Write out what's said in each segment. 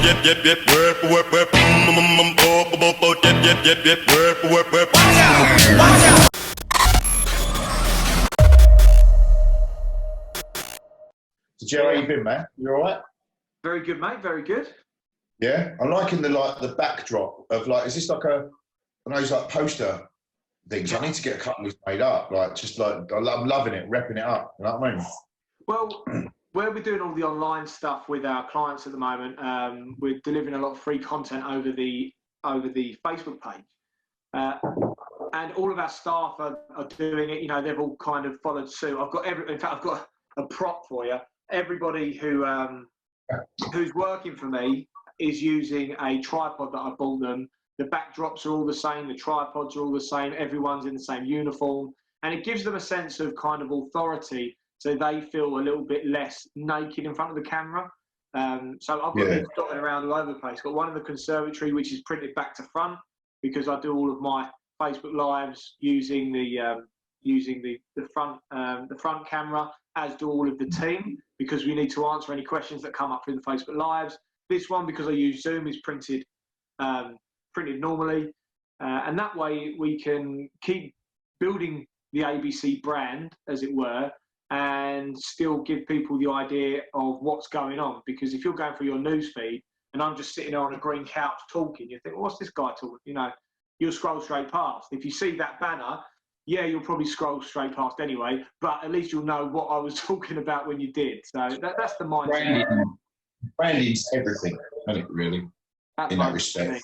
So, Joe, how you been, man? You all right? Very good, mate. Very good. Yeah, I'm liking the backdrop of is this like I know it's like poster things. I need to get a couple of these made up. I'm loving it, repping it up. You know what I mean? Well, where we're doing all the online stuff with our clients at the moment, we're delivering a lot of free content over the Facebook page, and all of our staff are doing it. You know, they've all kind of followed suit. In fact, I've got a prop for you. Everybody who's working for me is using a tripod that I bought them. The backdrops are all the same, the tripods are all the same, everyone's in the same uniform, and it gives them a sense of kind of authority, so they feel a little bit less naked in front of the camera. So I've got these dotted around all over the place. Got one in the conservatory, which is printed back to front, because I do all of my Facebook lives using the front camera, as do all of the team, because we need to answer any questions that come up through the Facebook lives. This one, because I use Zoom, is printed normally, and that way we can keep building the ABC brand, as it were, and still give people the idea of what's going on. Because if you're going through your news feed and I'm just sitting there on a green couch talking, you think, well, what's this guy talking? You know, you'll scroll straight past. If you see that banner, yeah, you'll probably scroll straight past anyway, but at least you'll know what I was talking about when you did. So that's the mindset. Branding's everything, isn't it, really, in that respect.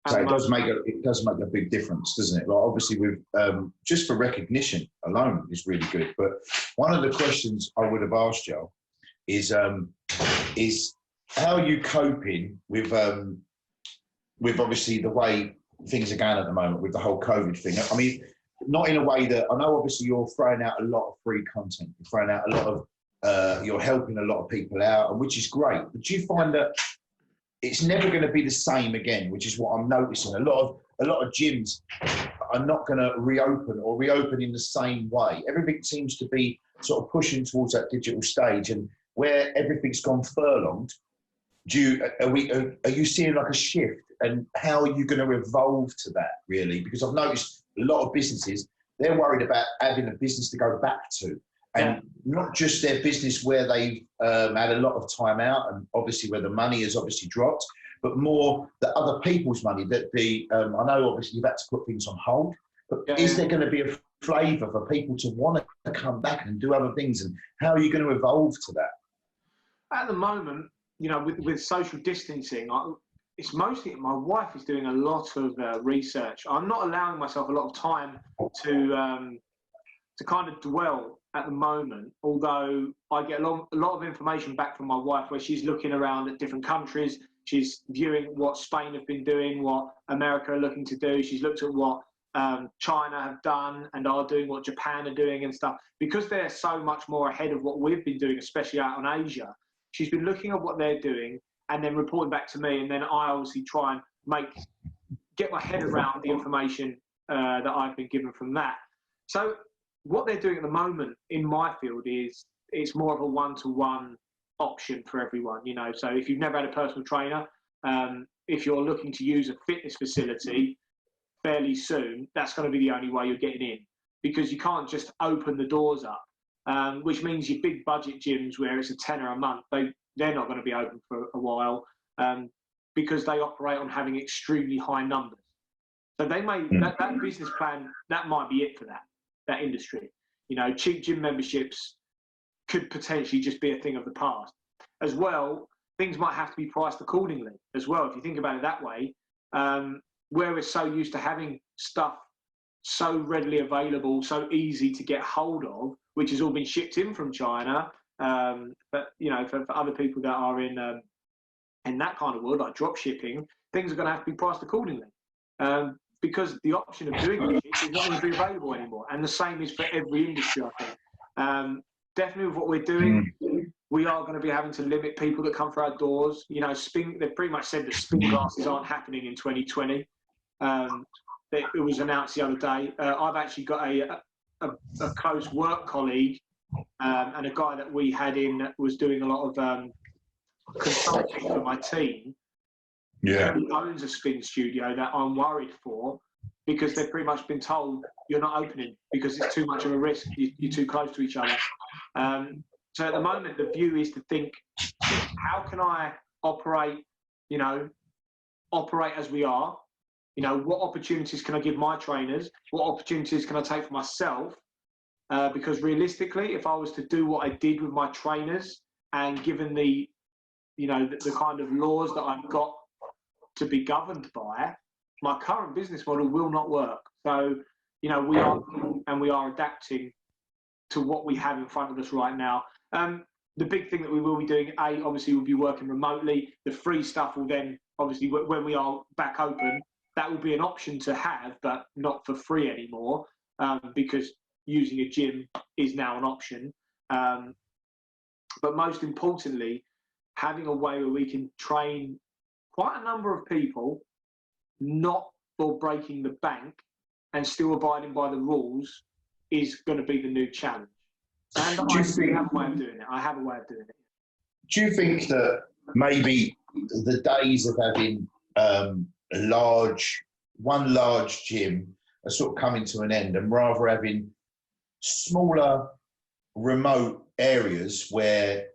So it does make a big difference, doesn't it? Like, obviously, with just for recognition alone is really good. But one of the questions I would have asked you is how are you coping with obviously the way things are going at the moment with the whole COVID thing? I mean, not in a way that I know. Obviously, you're throwing out a lot of free content. You're throwing out a lot of you're helping a lot of people out, and which is great. But do you find that it's never going to be the same again, which is what I'm noticing? A lot of gyms are not going to reopen in the same way. Everything seems to be sort of pushing towards that digital stage, and where everything's gone furlonged. Are you seeing like a shift, and how are you going to evolve to that, really? Because I've noticed a lot of businesses, they're worried about having a business to go back to. And not just their business where they've had a lot of time out, and obviously where the money has obviously dropped, but more the other people's money. That I know obviously you've had to put things on hold, but is there going to be a flavour for people to want to come back and do other things? And how are you going to evolve to that? At the moment, you know, with social distancing, it's mostly my wife is doing a lot of research. I'm not allowing myself a lot of time to kind of dwell at the moment, although I get a lot of information back from my wife where she's looking around at different countries. She's viewing what Spain have been doing, what America are looking to do. She's looked at what China have done and are doing, what Japan are doing and stuff. Because they're so much more ahead of what we've been doing, especially out on Asia, she's been looking at what they're doing and then reporting back to me. And then I obviously try and get my head around the information that I've been given from that. So what they're doing at the moment in my field is it's more of a one-to-one option for everyone, you know. So if you've never had a personal trainer, if you're looking to use a fitness facility fairly soon, that's going to be the only way you're getting in, because you can't just open the doors up, which means your big budget gyms where it's a tenner a month, they're not going to be open for a while, because they operate on having extremely high numbers. So they may that business plan, that might be it for that industry. You know, cheap gym memberships could potentially just be a thing of the past. As well, things might have to be priced accordingly as well. If you think about it that way, where we're so used to having stuff so readily available, so easy to get hold of, which has all been shipped in from China, but you know, for other people that are in that kind of world, like drop shipping, things are going to have to be priced accordingly. Because the option of doing it is not going to be available anymore. And the same is for every industry, I think. Definitely with what we're doing, we are going to be having to limit people that come through our doors. You know, they've pretty much said that spin classes aren't happening in 2020. It was announced the other day. I've actually got a close work colleague and a guy that we had in was doing a lot of consulting for my team who owns a spin studio that I'm worried for, because they've pretty much been told you're not opening because it's too much of a risk. You're too close to each other. So at the moment, the view is to think, how can I operate, operate as we are? What opportunities can I give my trainers? What opportunities can I take for myself? Because realistically, if I was to do what I did with my trainers, and given the kind of laws that I've got to be governed by, my current business model will not work. So, we are adapting to what we have in front of us right now. The big thing that we will be doing, obviously we'll be working remotely. The free stuff will then, obviously, when we are back open, that will be an option to have, but not for free anymore, because using a gym is now an option. But most importantly, having a way where we can train quite a number of people, not for breaking the bank and still abiding by the rules, is going to be the new challenge. And I do have a way of doing it. I have a way of doing it. Do you think that maybe the days of having one large gym are sort of coming to an end, and rather having smaller, remote areas where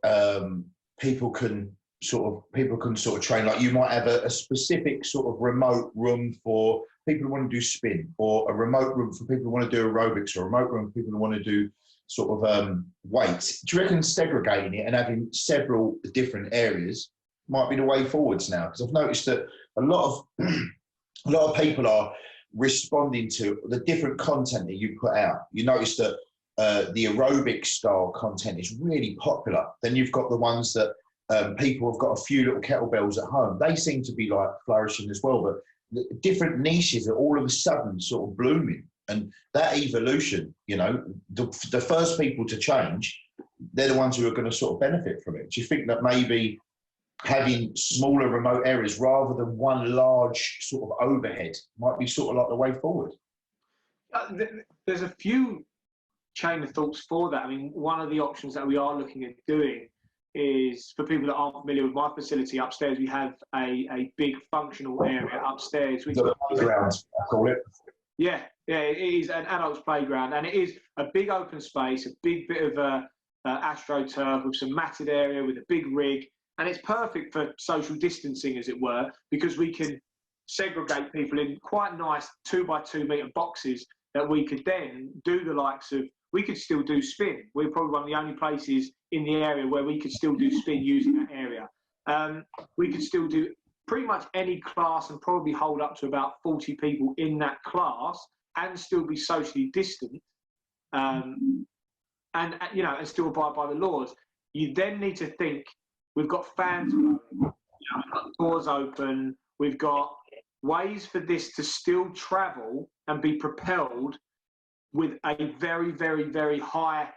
people can sort of train? Like, you might have a specific sort of remote room for people who want to do spin, or a remote room for people who want to do aerobics, or a remote room for people who want to do sort of weights. Do you reckon segregating it and having several different areas might be the way forwards now? Because I've noticed that a lot of people are responding to the different content that you put out. You notice that the aerobic style content is really popular. Then you've got the ones that people have got a few little kettlebells at home. They seem to be like flourishing as well, but the different niches are all of a sudden sort of blooming. And that evolution, the first people to change, they're the ones who are going to sort of benefit from it. Do you think that maybe having smaller remote areas rather than one large sort of overhead might be sort of like the way forward? There's a few chain of thoughts for that. I mean, one of the options that we are looking at doing is, for people that aren't familiar with my facility upstairs, we have a big functional area upstairs. Which the playground, I call it. Yeah, it is an adults playground, and it is a big open space, a big bit of astroturf with some matted area with a big rig, and it's perfect for social distancing, as it were, because we can segregate people in quite nice 2x2 metre boxes that we could then do the likes of. We could still do spin. We're probably one of the only places in the area where we could still do spin using that area. We could still do pretty much any class and probably hold up to about 40 people in that class and still be socially distant, and still abide by the laws. You then need to think, we've got fans blowing, we've got doors open, we've got ways for this to still travel and be propelled with a very, very, very high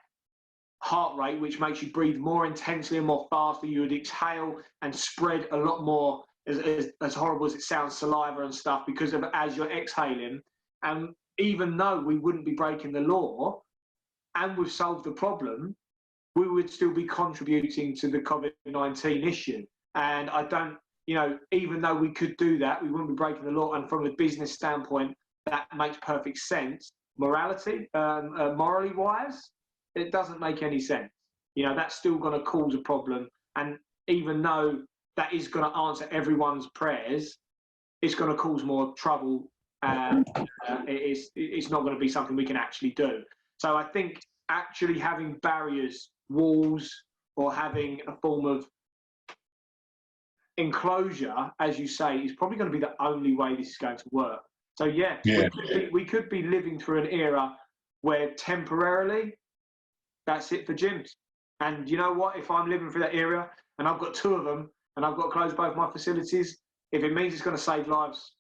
heart rate, which makes you breathe more intensely and more faster. You would exhale and spread a lot more, as horrible as it sounds, saliva and stuff, because of as you're exhaling. And even though we wouldn't be breaking the law and we've solved the problem, we would still be contributing to the COVID-19 issue. And I don't, even though we could do that, we wouldn't be breaking the law. And from a business standpoint, that makes perfect sense. Morally wise, it doesn't make any sense. That's still going to cause a problem. And even though that is going to answer everyone's prayers, it's going to cause more trouble, and it's not going to be something we can actually do. So I think actually having barriers, walls, or having a form of enclosure, as you say, is probably going to be the only way this is going to work. So yeah. We could be living through an era where temporarily that's it for gyms. And you know what? If I'm living through that era and I've got two of them and I've got to close both my facilities, if it means it's going to save lives,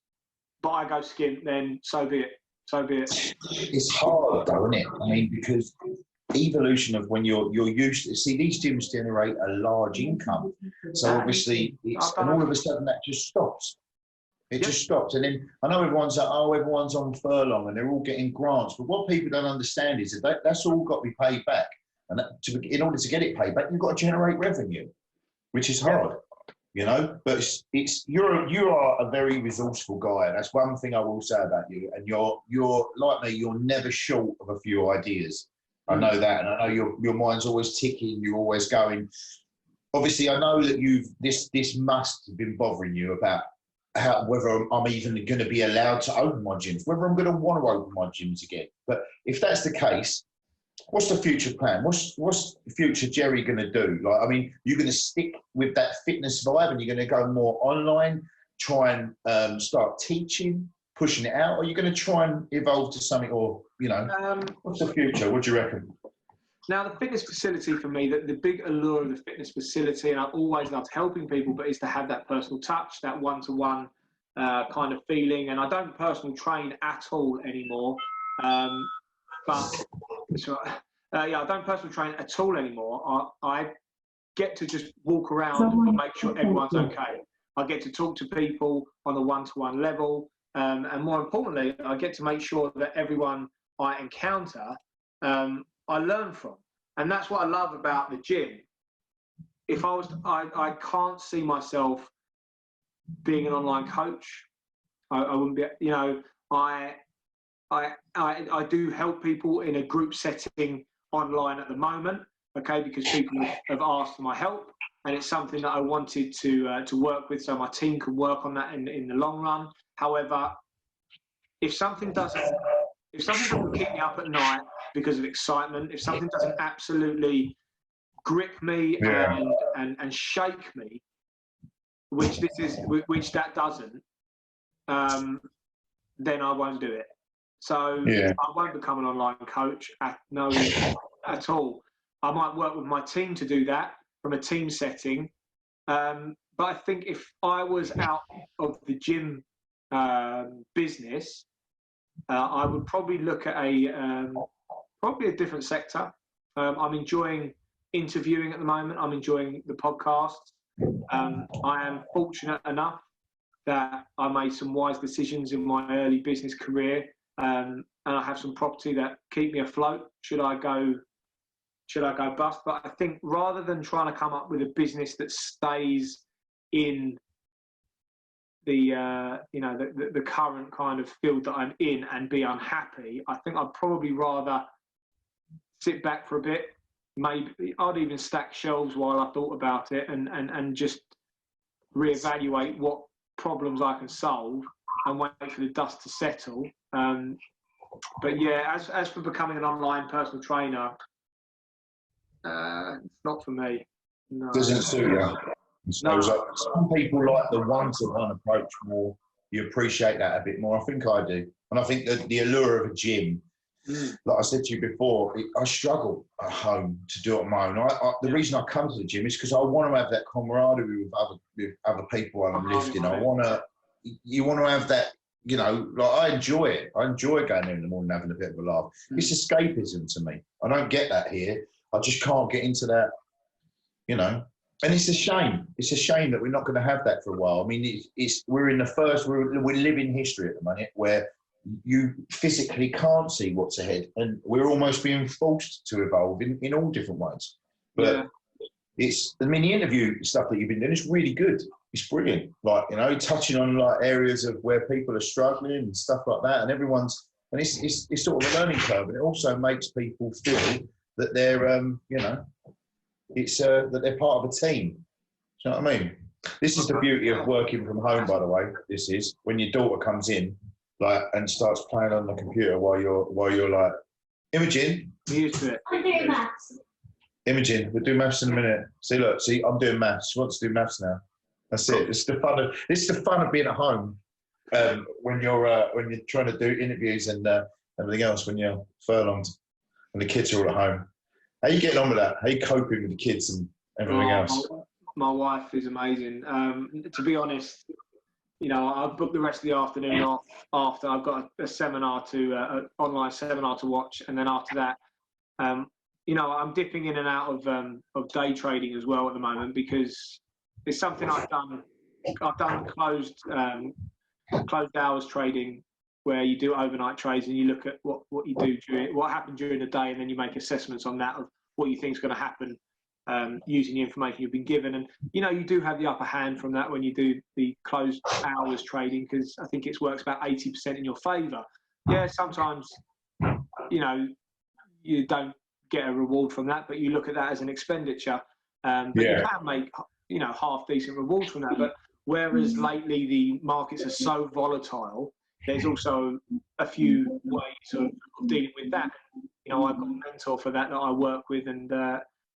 but I go skint, then so be it. So be it. It's hard though, isn't it? I mean, because evolution of when you're used to see these gyms generate a large income. So obviously and all of a sudden that just stops. It just stops. And then I know everyone's like, everyone's on furlong and they're all getting grants. But what people don't understand is that that's all got to be paid back. And in order to get it paid back, you've got to generate revenue, which is hard. you know. But you are a very resourceful guy. That's one thing I will say about you. And you're like me. You're never short of a few ideas. I know that, and I know your mind's always ticking. You're always going. Obviously, I know that this must have been bothering you about whether I'm even going to be allowed to open my gyms, whether I'm going to want to open my gyms again. But if that's the case, what's the future plan? What's future Jerry going to do? Like, I mean, you're going to stick with that fitness vibe, and you're going to go more online, try and start teaching, pushing it out, or you're going to try and evolve to something, or what's the future? What do you reckon? Now, the fitness facility for me, the big allure of the fitness facility, and I've always loved helping people, but is to have that personal touch, that one-to-one kind of feeling. And I don't personal train at all anymore. I don't personal train at all anymore. I get to just walk around and make sure everyone's okay. I get to talk to people on a one-to-one level. And more importantly, I get to make sure that everyone I encounter, I learn from. And that's what I love about the gym. If I can't see myself being an online coach. I wouldn't be, you know, I do help people in a group setting online at the moment, okay, because people have asked for my help, and it's something that I wanted to work with, so my team can work on that in the long run. However, if something doesn't keep me up at night because of excitement, if something doesn't absolutely grip me and shake me, which that doesn't, then I won't do it. So I won't become an online coach at all. I might work with my team to do that from a team setting. But I think if I was out of the gym business, I would probably look at probably a different sector. I'm enjoying interviewing at the moment. I'm enjoying the podcast. I am fortunate enough that I made some wise decisions in my early business career, and I have some property that keep me afloat should I go bust. But I think rather than trying to come up with a business that stays in the current kind of field that I'm in and be unhappy, I think I'd probably rather sit back for a bit. Maybe I'd even stack shelves while I thought about it and just reevaluate what problems I can solve and wait for the dust to settle. But yeah, as for becoming an online personal trainer, it's not for me. No. Doesn't suit you. So some people like the one-to-one approach more. You appreciate that a bit more. I think I do. And I think that the allure of a gym, like I said to you before, I struggle at home to do it on my own. The reason I come to the gym is because I want to have that camaraderie with other people while I'm lifting. You want to have that, you know, like I enjoy it. I enjoy going in the morning and having a bit of a laugh. It's escapism to me. I don't get that here. I just can't get into that, you know. And it's a shame. It's a shame that we're not going to have that for a while. I mean, we're living history at the minute where you physically can't see what's ahead, and we're almost being forced to evolve in all different ways. But the interview stuff that you've been doing is really good. It's brilliant. Like, you know, touching on like areas of where people are struggling and stuff like that, and it's sort of a learning curve, and it also makes people feel that they're you know, it's that they're part of a team. Do you know what I mean? This is the beauty of working from home, by the way. This is when your daughter comes in, like, and starts playing on the computer while you're like, Imogen. Used to it. I'm doing maths. Imogen, we'll do maths in a minute. See, I'm doing maths. She wants to do maths now. That's it. This is the fun of being at home when you're trying to do interviews and everything else when you're furlonged and the kids are all at home. How are you getting on with that? How are you coping with the kids and everything else? My wife is amazing. To be honest, you know, I've booked the rest of the afternoon off after I've got a seminar an online seminar to watch, and then after that, you know, I'm dipping in and out of day trading as well at the moment because it's something I've done. I've done closed hours trading, where you do overnight trades and you look at what you do what happened during the day, and then you make assessments on that of what you think is going to happen using the information you've been given. And, you know, you do have the upper hand from that when you do the closed hours trading, because I think it works about 80% in your favour. Yeah, sometimes, you know, you don't get a reward from that, but you look at that as an expenditure. But you can make, you know, half decent rewards from that. But whereas lately the markets are so volatile, there's also a few ways of dealing with that. You know, I've got a mentor for that I work with, and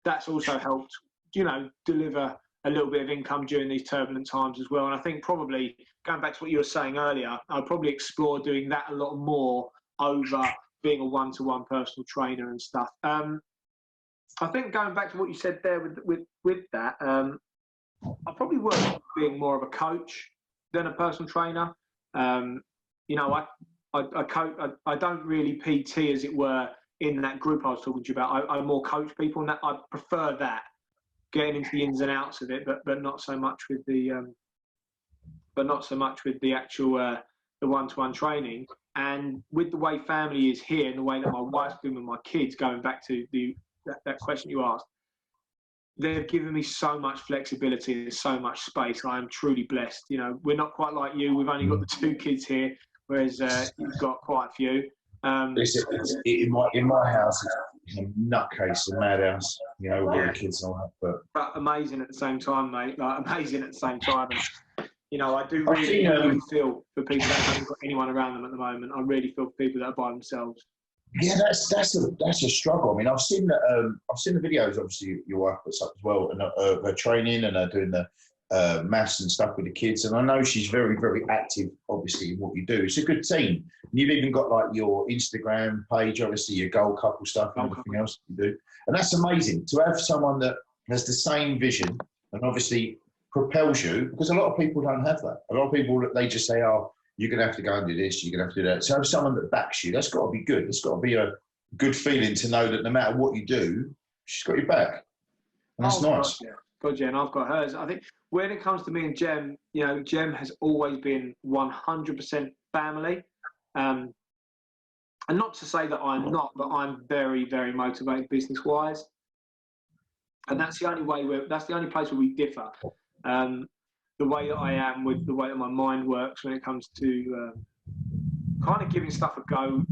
that's also helped, you know, deliver a little bit of income during these turbulent times as well. And I think probably, going back to what you were saying earlier, I'll probably explore doing that a lot more over being a one-to-one personal trainer and stuff. I think going back to what you said there with that, I probably work on being more of a coach than a personal trainer. You know, I don't really PT, as it were, in that group I was talking to you about. I more coach people, and that I prefer that, getting into the ins and outs of it, but not so much with the actual the one-to-one training. And with the way family is here and the way that my wife's been with my kids, going back to that question you asked, they've given me so much flexibility and so much space. I am truly blessed. You know, we're not quite like you. We've only got the 2 kids here, whereas you've got quite a few. In my house, it's a nutcase, a madhouse, you know, with all the kids and all that. But amazing at the same time, mate. Like, amazing at the same time. And, you know, I do really feel for people that haven't got anyone around them at the moment. I really feel for people that are by themselves. Yeah, that's a struggle. I mean, I've seen the videos. Obviously, your wife puts up as well, and her training and her doing the maths and stuff with the kids. And I know she's very, very active, obviously, in what you do. It's a good team. And you've even got like your Instagram page, obviously, your goal couple stuff and everything else you do. And that's amazing to have someone that has the same vision and obviously propels you, because a lot of people don't have that. A lot of people, they just say, oh, you're going to have to go and do this, you're going to have to do that. So have someone that backs you. That's got to be good. It's got to be a good feeling to know that no matter what you do, she's got your back. And that's nice. God, yeah, and I've got hers. I think when it comes to me and Jem, you know, Jem has always been 100% family. And not to say that I'm not, but I'm very, very motivated business-wise. And that's the only place where we differ. The way that I am with the way that my mind works when it comes to kind of giving stuff a go,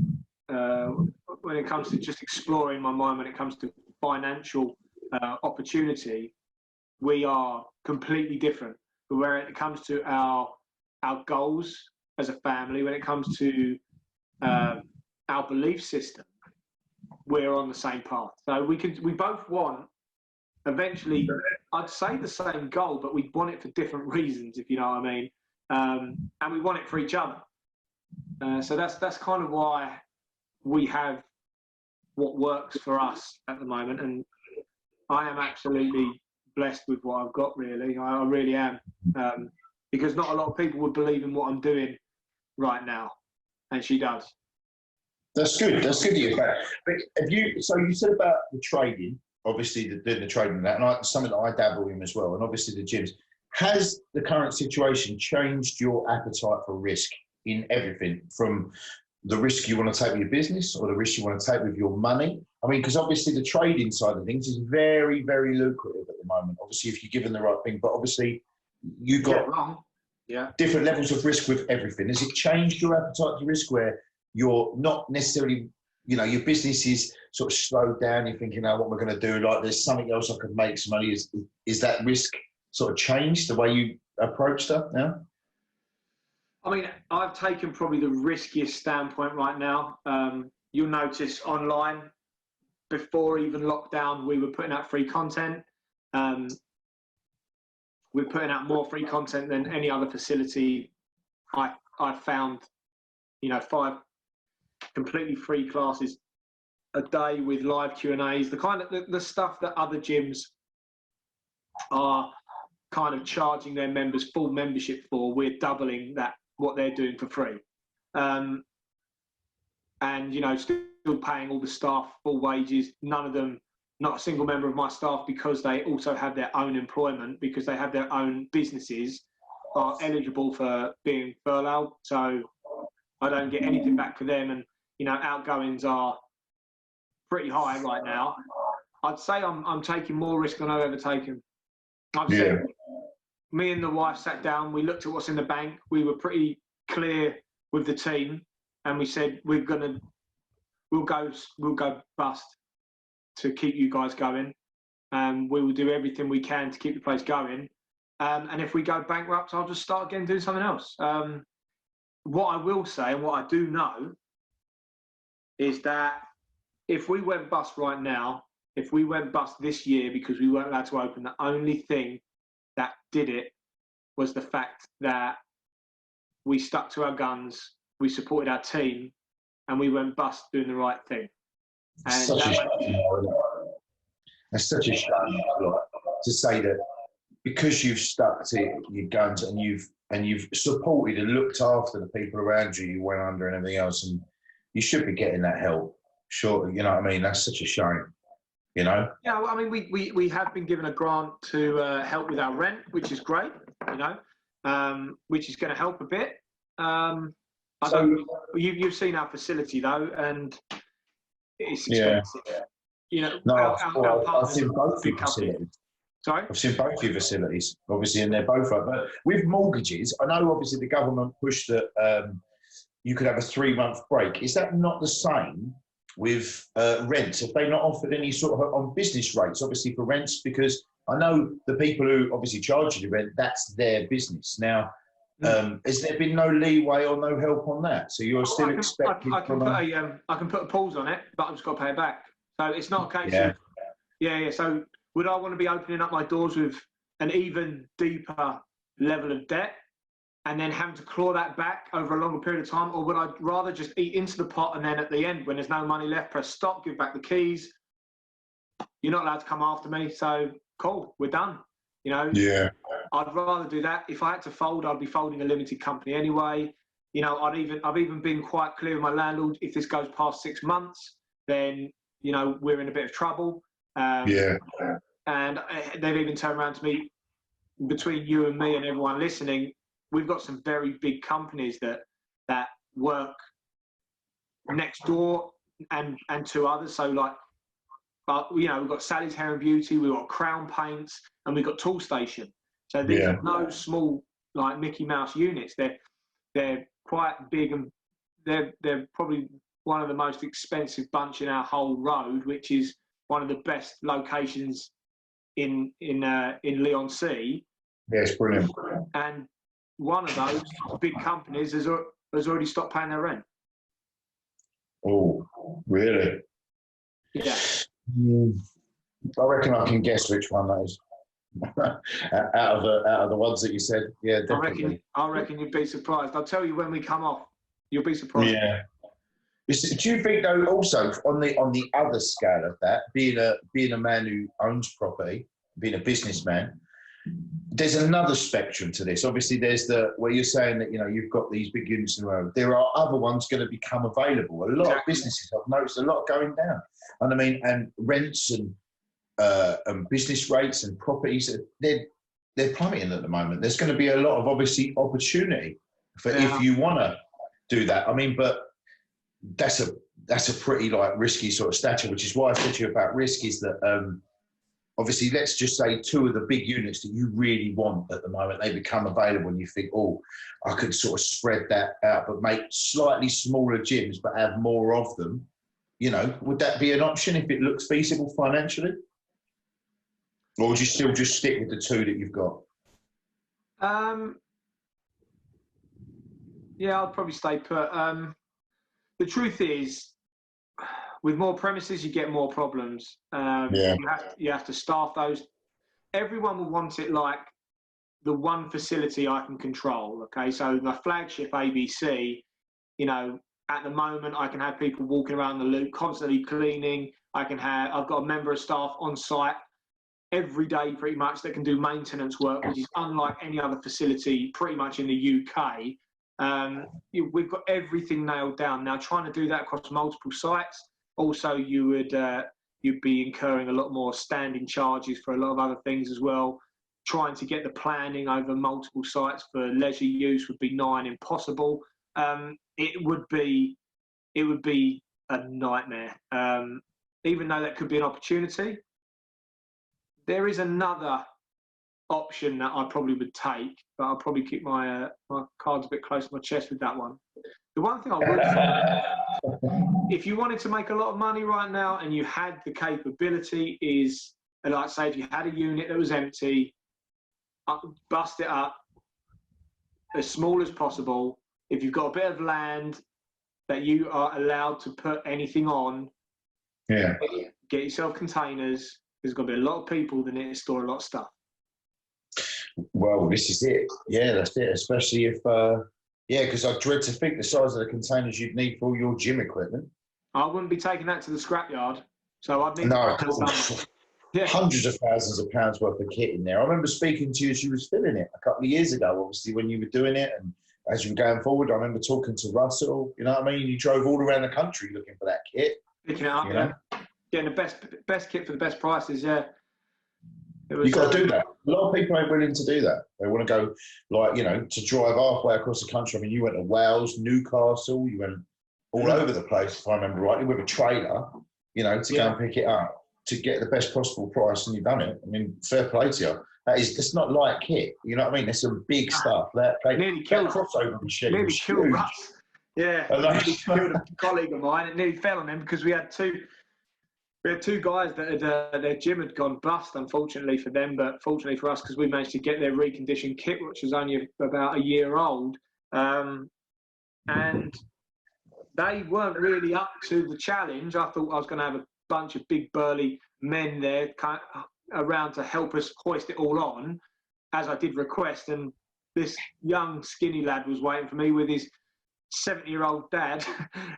when it comes to just exploring my mind, when it comes to financial opportunity, we are completely different. But where it comes to our goals as a family, when it comes to our belief system, we're on the same path. So we both want, eventually, I'd say the same goal, but we want it for different reasons, if you know what I mean. And we want it for each other. So that's kind of why we have what works for us at the moment. And I am absolutely blessed with what I've got, really. I really am. Because not a lot of people would believe in what I'm doing right now. And she does. That's good. That's good to hear. But so you said about the trading, obviously doing the trading and that, and something that I dabble in as well, and obviously the gyms. Has the current situation changed your appetite for risk in everything, from the risk you want to take with your business or the risk you want to take with your money? I mean, because obviously the trading side of things is very, very lucrative at the moment, obviously, if you're given the right thing, but obviously you've got different levels of risk with everything. Has it changed your appetite to risk, where you're not necessarily, you know, your business is sort of slowed down, you're thinking, oh, what am I going to do? Like, there's something else I could make some money. Is that risk sort of changed the way you approach stuff now? I mean, I've taken probably the riskiest standpoint right now. You'll notice online, before even lockdown, we were putting out free content. We're putting out more free content than any other facility I've found. You know, 5 completely free classes a day with live Q&As, the kind of the stuff that other gyms are kind of charging their members full membership for. We're doubling that, what they're doing for free. And, you know, still paying all the staff full wages. None of them, not a single member of my staff, because they also have their own employment, because they have their own businesses, are eligible for being furloughed. So I don't get anything back for them. And, you know, outgoings are pretty high right now. I'd say I'm taking more risk than I've ever taken. I've Yeah. said, me and the wife sat down, we looked at what's in the bank. We were pretty clear with the team, and we said we'll go bust to keep you guys going. We will do everything we can to keep the place going. And if we go bankrupt, I'll just start again doing something else. What I will say, and what I do know, is that if we went bust right now, if we went bust this year because we weren't allowed to open, the only thing that did it was the fact that we stuck to our guns, we supported our team, and we went bust doing the right thing. And that's such a shame, like, to say that because you've stuck to your guns and you've supported and looked after the people around you, you went under and everything else, and you should be getting that help. Sure, you know what I mean? That's such a shame, you know? Yeah, well, I mean, we have been given a grant to help with our rent, which is great, you know, which is going to help a bit. You've seen our facility though, and it's expensive. Yeah. You know, No, our I've seen both your facilities. Sorry? I've seen both your facilities, obviously, and they're both right. But with mortgages, I know obviously the government pushed that you could have a 3-month break. Is that not the same with rents? Have they not offered any sort of on business rates, obviously for rents? Because I know the people who obviously charge you the rent, that's their business. Now, has there been no leeway or no help on that? So you're still expecting I can put a pause on it, but I've just got to pay it back. So it's not a case of, yeah. So would I want to be opening up my doors with an even deeper level of debt and then having to claw that back over a longer period of time? Or would I rather just eat into the pot and then at the end, when there's no money left, press stop, give back the keys? You're not allowed to come after me, so cool, we're done. You know? Yeah. I'd rather do that. If I had to fold, I'd be folding a limited company anyway. You know, I've even been quite clear with my landlord, if this goes past 6 months, then, you know, we're in a bit of trouble. And they've even turned around to me, between you and me and everyone listening, we've got some very big companies that work next door and to others. So like, you know, we've got Sally's Hair and Beauty, we've got Crown Paints, and we've got Tool Station. So these are no small like Mickey Mouse units. They're quite big, and they're probably one of the most expensive bunch in our whole road, which is one of the best locations in Leigh-on-Sea. Yeah, it's brilliant. And one of those big companies has already stopped paying their rent. Oh, really? Yeah. I reckon I can guess which one that is. out of the ones that you said. Yeah, definitely. I reckon you'd be surprised. I'll tell you when we come off. You'll be surprised. Yeah. Do you think though, also on the other scale of that, being a man who owns property, being a businessman, there's another spectrum to this. Obviously, there's where you're saying that, you know, you've got these big units in the road. There are other ones going to become available. A lot of businesses, I've noticed a lot going down. And I mean, and rents and business rates and properties, they're plummeting at the moment. There's going to be a lot of obviously opportunity for if you want to do that. I mean, but that's a pretty like risky sort of stature, which is why I said to you about risk is that obviously let's just say 2 of the big units that you really want at the moment, they become available and you think, oh, I could sort of spread that out but make slightly smaller gyms but have more of them. You know, would that be an option if it looks feasible financially? Or would you still just stick with the 2 that you've got? Yeah, I'd probably stay put. The truth is, with more premises, you get more problems. You have to staff those. Everyone will want it like the one facility I can control. Okay, so my flagship ABC, you know, at the moment I can have people walking around the loop, constantly cleaning. I've got a member of staff on site every day pretty much that can do maintenance work, which is unlike any other facility pretty much in the UK. We've got everything nailed down. Now, trying to do that across multiple sites, also you'd be incurring a lot more standing charges for a lot of other things as well. Trying to get the planning over multiple sites for leisure use would be nigh on impossible. It would be a nightmare. Even though that could be an opportunity, there is another option that I probably would take, but I'll probably keep my cards a bit close to my chest with that one. The one thing I would say, if you wanted to make a lot of money right now and you had the capability, is, like say, if you had a unit that was empty, bust it up as small as possible. If you've got a bit of land that you are allowed to put anything on, yeah, get yourself containers. There's got to be a lot of people that need to store a lot of stuff. Well, this is it. Yeah, that's it. Especially if, because I dread to think the size of the containers you'd need for all your gym equipment. I wouldn't be taking that to the scrapyard, so I'd need no, to put that yeah. Hundreds of thousands of pounds worth of kit in there. I remember speaking to you as you was filling it a couple of years ago, obviously, when you were doing it, and as you were going forward, I remember talking to Russell. You know what I mean? You drove all around the country looking for that kit. Picking it up, getting the best kit for the best prices. Yeah. You've got to do that. A lot of people ain't willing to do that. They want to go, like, to drive halfway across the country. I mean, you went to Wales, Newcastle, you went all over the place, if I remember rightly, with a trailer, to go and pick it up to get the best possible price, and you've done it. I mean, fair play to you. It's not light kit. You know what I mean? There's some big stuff. Nearly killed crossover machine. Nearly killed Russ. Yeah, nearly killed a colleague of mine. It nearly fell on him because we had two guys that had their gym had gone bust, unfortunately for them, but fortunately for us because we managed to get their reconditioned kit, which was only about a year old, and they weren't really up to the challenge. I thought I was going to have a bunch of big burly men there around to help us hoist it all on, as I did request, and this young skinny lad was waiting for me with his 70-year-old dad,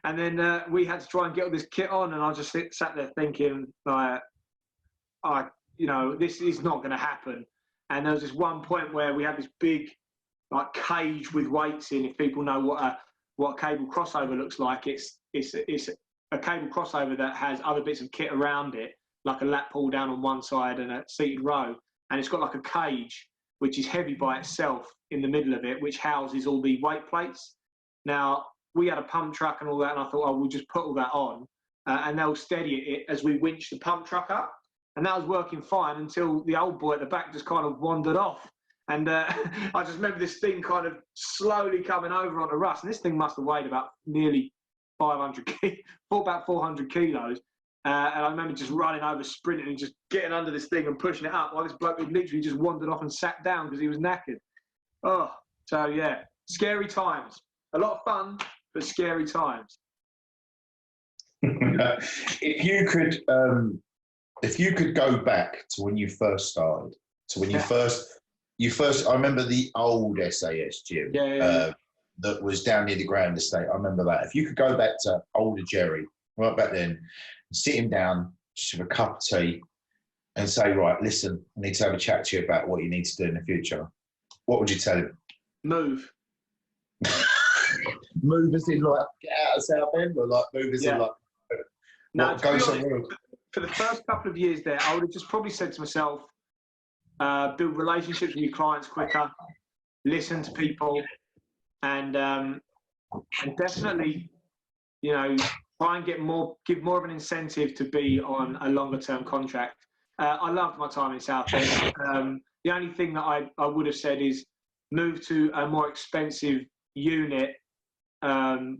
and then we had to try and get all this kit on, and I just sat there thinking, like, this is not going to happen. And there was this one point where we had this big, like, cage with weights in. If people know what a cable crossover looks like, it's a cable crossover that has other bits of kit around it, like a lat pull down on one side and a seated row, and it's got like a cage which is heavy by itself in the middle of it, which houses all the weight plates. Now, we had a pump truck and all that, and I thought, we'll just put all that on, and they'll steady it as we winch the pump truck up. And that was working fine until the old boy at the back just kind of wandered off. And I just remember this thing kind of slowly coming over onto Russ, and this thing must have weighed about nearly 400 kilos. And I remember just running over, sprinting, and just getting under this thing and pushing it up while this bloke had literally just wandered off and sat down because he was knackered. Oh, so yeah, scary times. A lot of fun, but scary times. If you could go back to when you first started, to when you first, I remember the old SAS gym that was down near the Grand Estate. I remember that. If you could go back to older Jerry, right back then, sit him down, just with a cup of tea, and say, right, listen, I need to have a chat to you about what you need to do in the future, what would you tell him? Move. Move as in, like, get out of Southend, or like move as in, like, no, go somewhere else? For the first couple of years there, I would have just probably said to myself, build relationships with your clients quicker, listen to people, and definitely, try and give more of an incentive to be on a longer term contract. I loved my time in Southend. The only thing that I would have said is move to a more expensive unit,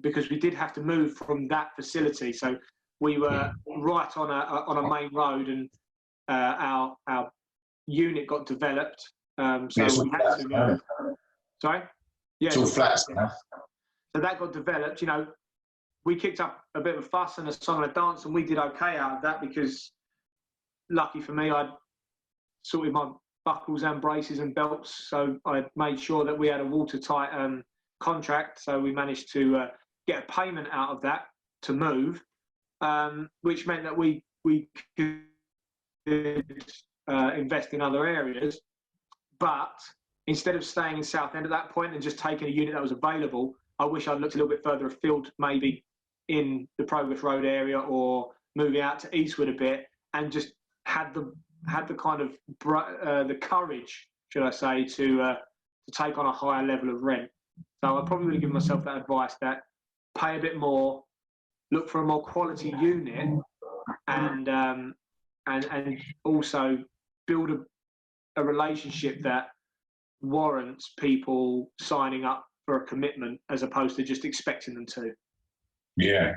because we did have to move from that facility. So we were right on a main road, and our unit got developed. So we had to. Sorry. Yeah, it's all flats now. So that got developed. We kicked up a bit of a fuss and a song and a dance, and we did okay out of that because, lucky for me, I'd sorted my buckles and braces and belts, so I made sure that we had a watertight contract. So we managed to get a payment out of that to move, which meant that we could invest in other areas. But instead of staying in Southend at that point and just taking a unit that was available, I wish I'd looked a little bit further afield, maybe in the Progress Road area, or moving out to Eastwood a bit, and just had the kind of the courage, should I say, to take on a higher level of rent. So I probably would have given myself that advice, that pay a bit more, look for a more quality unit, and also build a relationship that warrants people signing up for a commitment as opposed to just expecting them to. Yeah.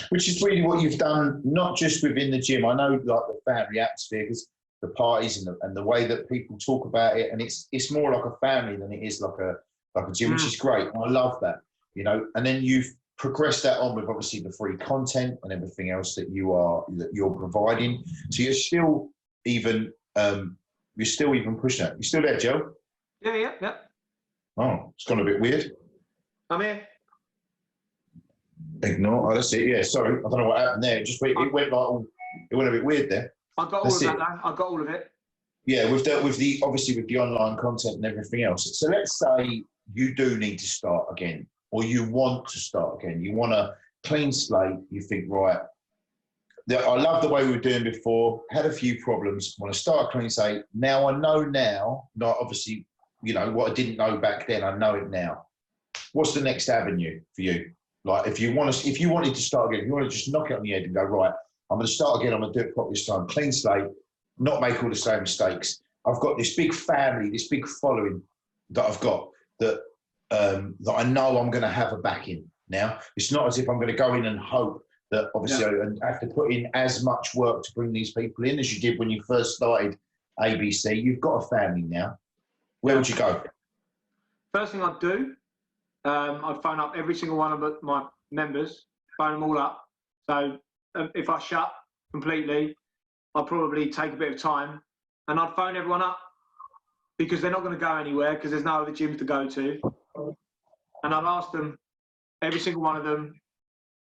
Which is really what you've done, not just within the gym. I know, like, the family atmosphere, because the parties and the way that people talk about it, and it's more like a family than it is like a gym, which is great. I love that, you know. And then you've progressed that on with obviously the free content and everything else that you're providing. So you're still even pushing that. You still there, Joe? Yeah. Oh, it's gone a bit weird. I'm here. Ignore. Oh, that's it. Yeah, sorry. I don't know what happened there. It went a bit weird there. I got all of that now. I got all of it. Yeah, with the online content and everything else. So let's say you do need to start again, or you want to start again. You want a clean slate. You think, right, I love the way we were doing before. Had a few problems. Want to start a clean slate. Now I know now. Not obviously, you know what I didn't know back then. I know it now. What's the next avenue for you? Like, if you wanted to start again, if you want to just knock it on the head and go, right, I'm going to start again, I'm going to do it properly this time, clean slate, not make all the same mistakes. I've got this big family, this big following that I've got that I know I'm going to have a backing now. It's not as if I'm going to go in and hope that obviously I have to put in as much work to bring these people in as you did when you first started ABC. You've got a family now. Where would you go? First thing I'd do, I'd phone up every single one of my members, phone them all up. So if I shut completely, I'd probably take a bit of time and I'd phone everyone up because they're not going to go anywhere because there's no other gyms to go to. And I'd ask them, every single one of them,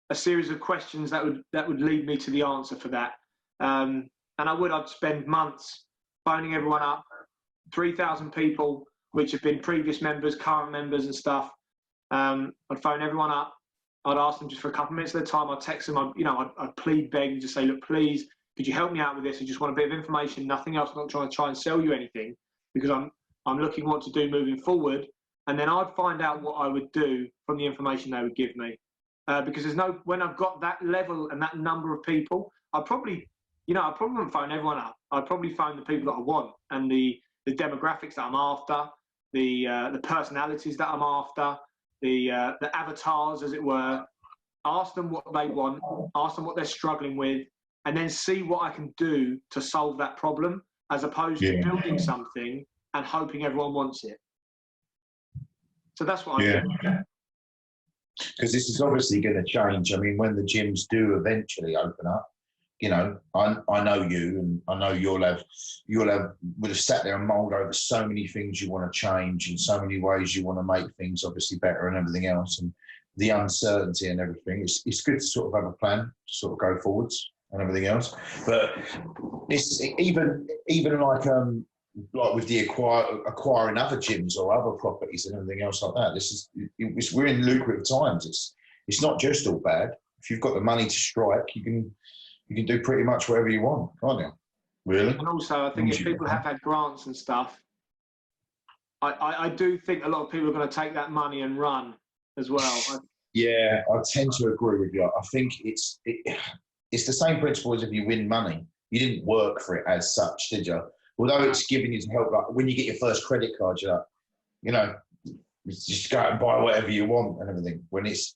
a series of questions that would lead me to the answer for that. And I'd spend months phoning everyone up, 3,000 people, which have been previous members, current members and stuff. I'd phone everyone up. I'd ask them just for a couple of minutes at a time. I'd text them. I'd plead, beg, and just say, look, please, could you help me out with this? I just want a bit of information, nothing else. I'm not trying to sell you anything because I'm looking what to do moving forward. And then I'd find out what I would do from the information they would give me. Because when I've got that level and that number of people, I probably wouldn't phone everyone up. I'd probably phone the people that I want and the demographics that I'm after, the personalities that I'm after, the avatars, as it were. Ask them what they want, ask them what they're struggling with, and then see what I can do to solve that problem, as opposed to building something and hoping everyone wants it. So that's what I do. Because this is obviously going to change. I mean, when the gyms do eventually open up, you know, I know you, and I know would have sat there and mulled over so many things you want to change and so many ways you want to make things obviously better and everything else, and the uncertainty and everything. It's good to sort of have a plan to sort of go forwards and everything else. But it's even like with the acquiring other gyms or other properties and everything else like that. We're in lucrative times. It's not just all bad. If you've got the money to strike, you can do pretty much whatever you want, can't you? Really? And also, I think if people have had grants and stuff, I do think a lot of people are going to take that money and run as well. Yeah, I tend to agree with you. I think it's the same principle as if you win money. You didn't work for it as such, did you? Although it's giving you some help, like when you get your first credit card, you're like, you know, just go out and buy whatever you want and everything. When it's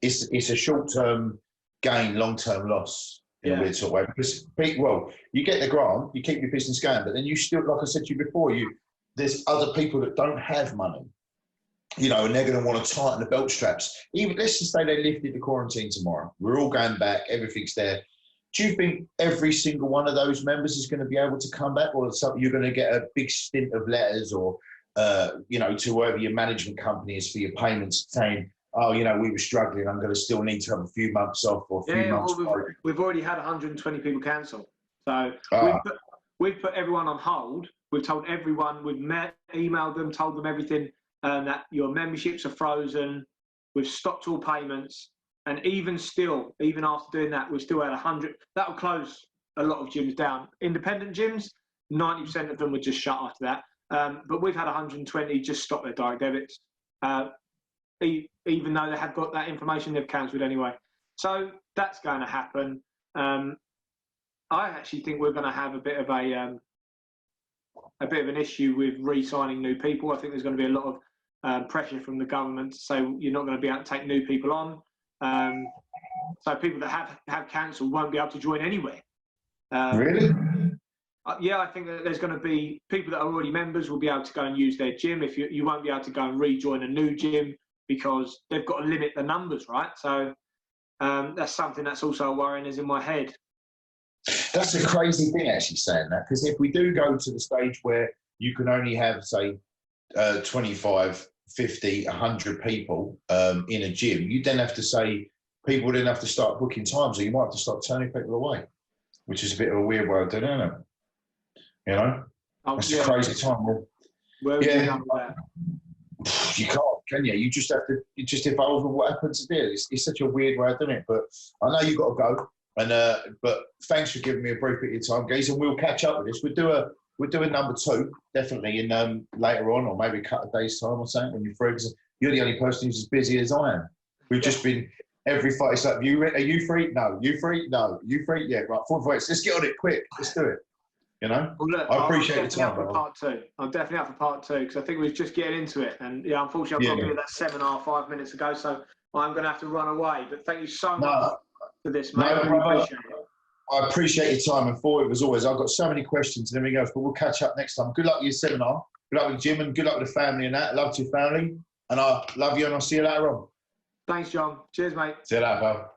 a short-term gain, long-term loss in a weird sort of way. Because, well, you get the grant, you keep your business going, but then you still, like I said to you before, there's other people that don't have money, you know, and they're going to want to tighten the belt straps. Even let's just say they lifted the quarantine tomorrow. We're all going back, everything's there. Do you think every single one of those members is going to be able to come back, or you're going to get a big stint of letters or, you know, to whoever your management company is for your payments saying, oh, you know, we were struggling, I'm going to still need to have a few months off or a few months. Well, we've already had 120 people cancel. So we've put everyone on hold. We've told everyone, emailed them, told them everything, that your memberships are frozen. We've stopped all payments. And even after doing that, we've still had 100. That will close a lot of gyms down. Independent gyms, 90% of them would just shut after that. But we've had 120 just stop their direct debits. Even though they have got that information, they've cancelled anyway. So that's going to happen. I actually think we're going to have a bit of a a bit of an issue with re-signing new people. I think there's going to be a lot of pressure from the government to say you're not going to be able to take new people on. So people that have cancelled won't be able to join anywhere. Really? Yeah, I think that there's going to be people that are already members will be able to go and use their gym. If you won't be able to go and rejoin a new gym because they've got to limit the numbers, right? So that's something that's also worrying is in my head. That's a crazy thing, actually, saying that, because if we do go to the stage where you can only have, say, 25, 50, 100 people in a gym, you then have to say people then have to start booking times, or you might have to start turning people away, which is a bit of a weird way of doing it, isn't it? You know, it's a crazy time. Where would you go with that? You can't, can you? You just have to evolve with what happens to do. It's such a weird way of doing it, but I know you've got to go. And but thanks for giving me a brief bit of your time, guys, and we'll catch up with this. We'll do a number 2 definitely in later on, or maybe a couple of days time or something when you're free. Because you're the only person who's as busy as I am. We've just been every fight. It's like, are you free? No. You free? No. You free? Yeah. Right. 4 fights. Let's get on it quick. Let's do it. You know. Well, look, I appreciate the time. I'm definitely up for part 2 because I think we're just getting into it, and yeah, unfortunately, I've got to be at that seminar 5 minutes ago, so I'm going to have to run away. But thank you so much for this, mate. I really appreciate it. I appreciate your time, and for it as always, I've got so many questions and everything else, but we'll catch up next time. Good luck with your seminar. Good luck with Jim, and good luck with the family and that. Love to your family, and I love you, and I'll see you later on. Thanks, John. Cheers, mate. See you later, pal.